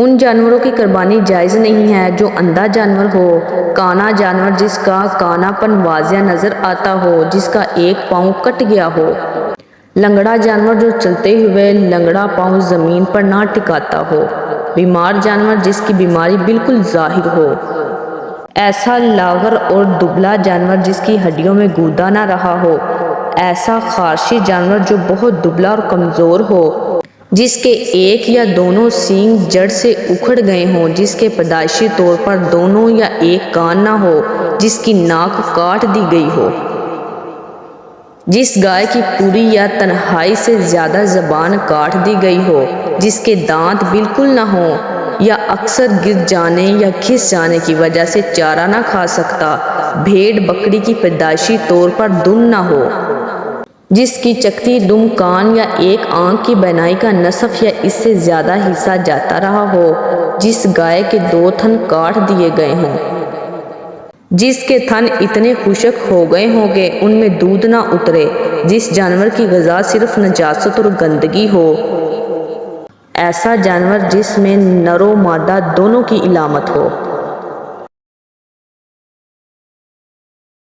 ان جانوروں کی قربانی جائز نہیں ہے جو اندھا جانور ہو، کانا جانور جس کا کانا پن واضح نظر آتا ہو، جس کا ایک پاؤں کٹ گیا ہو، لنگڑا جانور جو چلتے ہوئے لنگڑا پاؤں زمین پر نہ ٹکاتا ہو، بیمار جانور جس کی بیماری بالکل ظاہر ہو، ایسا لاغر اور دبلا جانور جس کی ہڈیوں میں گودا نہ رہا ہو، ایسا خارشی جانور جو بہت دبلا اور کمزور ہو، جس کے ایک یا دونوں سینگ جڑ سے اکھڑ گئے ہوں، جس کے پیدائشی طور پر دونوں یا ایک کان نہ ہو، جس کی ناک کاٹ دی گئی ہو، جس گائے کی پوری یا تنہائی سے زیادہ زبان کاٹ دی گئی ہو، جس کے دانت بالکل نہ ہوں یا اکثر گر جانے یا گھس جانے کی وجہ سے چارہ نہ کھا سکتا، بھیڑ بکری کی پیدائشی طور پر دم نہ ہو، جس کی چکتی دم کان یا ایک آنکھ کی بینائی کا نصف یا اس سے زیادہ حصہ جاتا رہا ہو، جس گائے کے 2 تھن کاٹ دیے گئے ہوں، جس کے تھن اتنے خشک ہو گئے ہوں کہ ان میں دودھ نہ اترے، جس جانور کی غذا صرف نجاست اور گندگی ہو، ایسا جانور جس میں نر و مادہ دونوں کی علامت ہو۔